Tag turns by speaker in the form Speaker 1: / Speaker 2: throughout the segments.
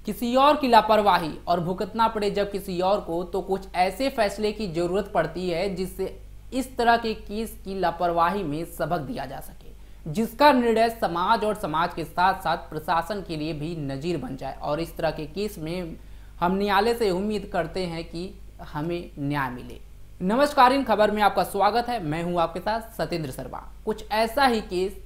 Speaker 1: किसी और की लापरवाही और भुगतना पड़े जब किसी और को, तो कुछ ऐसे फैसले की जरूरत पड़ती है जिससे इस तरह के केस की लापरवाही में सबक दिया जा सके, जिसका निर्णय समाज और समाज के साथ साथ प्रशासन के लिए भी नजीर बन जाए। और इस तरह के केस में हम न्यायालय से उम्मीद करते हैं कि हमें न्याय मिले। नमस्कार, इन खबर में आपका स्वागत है। मैं हूं आपके साथ सतेंद्र शर्मा। कुछ ऐसा ही केस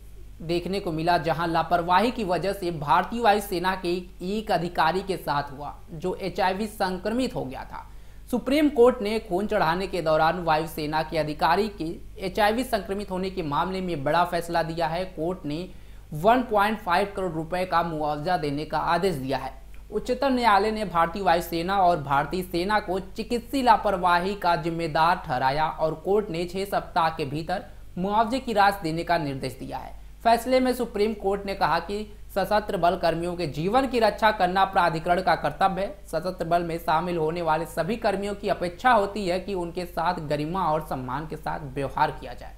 Speaker 1: देखने को मिला जहां लापरवाही की वजह से भारतीय वायुसेना के एक अधिकारी के साथ हुआ जो HIV संक्रमित हो गया था। सुप्रीम कोर्ट ने खून चढ़ाने के दौरान वायुसेना के अधिकारी के HIV संक्रमित होने के मामले में बड़ा फैसला दिया है। कोर्ट ने 1.5 करोड़ रुपए का मुआवजा देने का आदेश दिया है। उच्चतम न्यायालय ने भारतीय वायुसेना और भारतीय सेना को चिकित्सीय लापरवाही का जिम्मेदार ठहराया और कोर्ट ने 6 सप्ताह के भीतर मुआवजे की राशि देने का निर्देश दिया है। फैसले में सुप्रीम कोर्ट ने कहा कि सशस्त्र बल कर्मियों के जीवन की रक्षा करना प्राधिकरण का कर्तव्य है। सशस्त्र बल में शामिल होने वाले सभी कर्मियों की अपेक्षा होती है कि उनके साथ गरिमा और सम्मान के साथ व्यवहार किया जाए।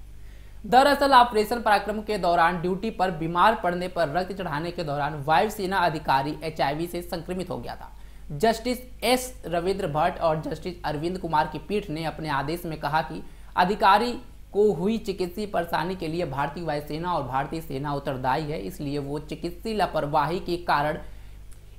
Speaker 1: दरअसल ऑपरेशन पराक्रम के दौरान ड्यूटी पर बीमार पड़ने पर रक्त चढ़ाने के दौरान वायुसेना अधिकारी HIV से संक्रमित हो गया था। जस्टिस S रविंद्र भट्ट और जस्टिस अरविंद कुमार की पीठ ने अपने आदेश में कहा कि अधिकारी को हुई चिकित्सीय परेशानी के लिए भारतीय वायुसेना और भारतीय सेना उत्तरदायी है, इसलिए वो चिकित्सीय लापरवाही के कारण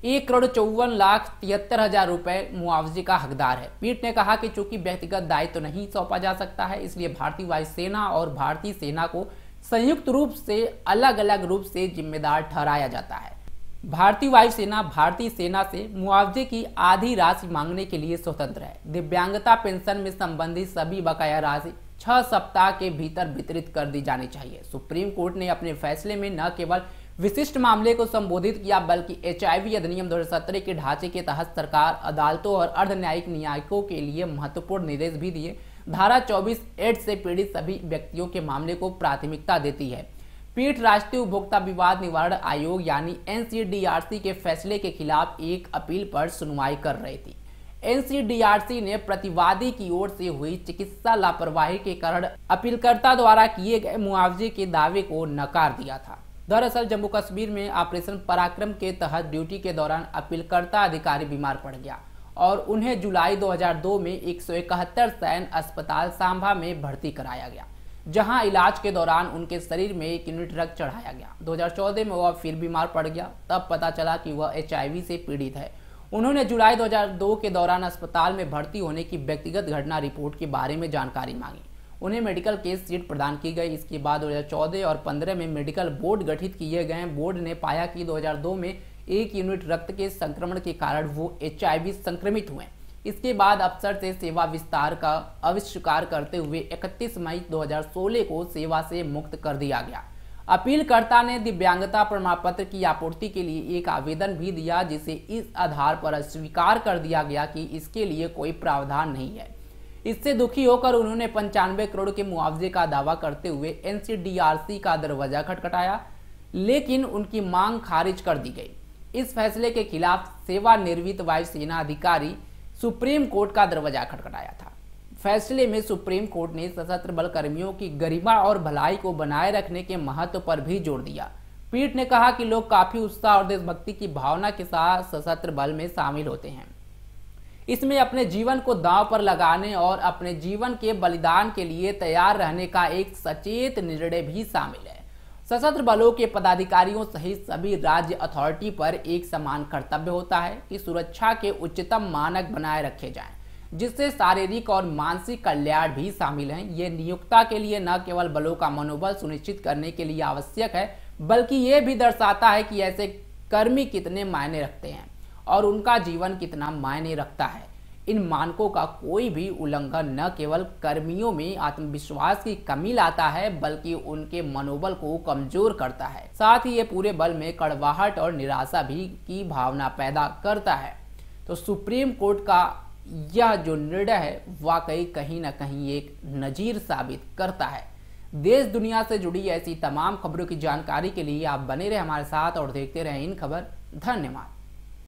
Speaker 1: 1,54,73,000 रुपए मुआवजे का हकदार है। पीठ ने कहा कि चूंकि व्यक्तिगत दायित्व तो नहीं सौंपा जा सकता है, इसलिए भारतीय वायुसेना और भारतीय सेना को संयुक्त रूप से अलग अलग रूप से जिम्मेदार ठहराया जाता है। भारतीय वायुसेना भारतीय सेना से मुआवजे की आधी राशि मांगने के लिए स्वतंत्र है। दिव्यांगता पेंशन में संबंधित सभी बकाया राशि 6 सप्ताह के भीतर वितरित कर दी जानी चाहिए। सुप्रीम कोर्ट ने अपने फैसले में न केवल विशिष्ट मामले को संबोधित किया बल्कि HIV अधिनियम 2017 के ढांचे के तहत सरकार, अदालतों और अर्ध न्यायिक न्यायिकों के लिए महत्वपूर्ण निर्देश भी दिए। धारा 24 एड्स से पीड़ित सभी व्यक्तियों के मामले को प्राथमिकता देती है। पीठ राष्ट्रीय उपभोक्ता विवाद निवारण आयोग यानी NCDRC के फैसले के खिलाफ एक अपील पर सुनवाई कर रही थी। NCDRC ने प्रतिवादी की ओर से हुई चिकित्सा लापरवाही के कारण अपीलकर्ता द्वारा किए गए मुआवजे के दावे को नकार दिया था। दरअसल जम्मू कश्मीर में ऑपरेशन पराक्रम के तहत ड्यूटी के दौरान अपीलकर्ता अधिकारी बीमार पड़ गया और उन्हें जुलाई 2002 में 171 सैन्य अस्पताल सांबा में भर्ती कराया गया, जहां इलाज के दौरान उनके शरीर में 1 यूनिट रक्त चढ़ाया गया। 2014 में वह फिर बीमार पड़ गया, तब पता चला कि वह HIV से पीड़ित है। उन्होंने जुलाई 2002 के दौरान अस्पताल में भर्ती होने की व्यक्तिगत घटना रिपोर्ट के बारे में जानकारी मांगी। उन्हें मेडिकल केस शीट प्रदान की गई। इसके बाद 2014 और 15 में मेडिकल बोर्ड गठित किए गए। बोर्ड ने पाया कि 2002 में 1 यूनिट रक्त के संक्रमण के कारण वो HIV संक्रमित हुए। इसके बाद अफसर से सेवा विस्तार का अस्वीकार करते हुए 31 मई 2016 को सेवा से मुक्त कर दिया गया। अपीलकर्ता ने दिव्यांगता प्रमाण पत्र की आपूर्ति के लिए एक आवेदन भी दिया, जिसे इस आधार पर अस्वीकार कर दिया गया कि इसके लिए कोई प्रावधान नहीं है। इससे दुखी होकर उन्होंने 95 करोड़ के मुआवजे का दावा करते हुए NCDRC का दरवाजा खटखटाया, लेकिन उनकी मांग खारिज कर दी गई। इस फैसले के खिलाफ सेवानिवृत्त वायुसेना अधिकारी सुप्रीम कोर्ट का दरवाजा खटखटाया था। फैसले में सुप्रीम कोर्ट ने सशस्त्र बल कर्मियों की गरिमा और भलाई को बनाए रखने के महत्व पर भी जोर दिया। पीठ ने कहा कि लोग काफी उत्साह और देशभक्ति की भावना के साथ सशस्त्र बल में शामिल होते हैं। इसमें अपने जीवन को दांव पर लगाने और अपने जीवन के बलिदान के लिए तैयार रहने का एक सचेत निर्णय भी शामिल है। सशस्त्र बलों के पदाधिकारियों सहित सभी राज्य अथॉरिटी पर एक समान कर्तव्य होता है कि सुरक्षा के उच्चतम मानक बनाए रखे जाएं, जिससे शारीरिक और मानसिक कल्याण भी शामिल हैं। ये नियोक्ता के लिए न केवल बलों का मनोबल सुनिश्चित करने के लिए आवश्यक है, बल्कि ये भी दर्शाता है कि ऐसे कर्मी कितने मायने रखते हैं और उनका जीवन कितना मायने रखता है। इन मानकों का कोई भी उल्लंघन न केवल कर्मियों में आत्मविश्वास की कमी लाता है, बल्कि उनके मनोबल को कमजोर करता है। साथ ही ये पूरे बल में कड़वाहट और निराशा भी की भावना पैदा करता है। तो सुप्रीम कोर्ट का यह जो निर्णय है वाकई कहीं ना कहीं एक नजीर साबित करता है। देश दुनिया से जुड़ी ऐसी तमाम खबरों की जानकारी के लिए आप बने रहे हमारे साथ और देखते रहे इन खबर। धन्यवाद।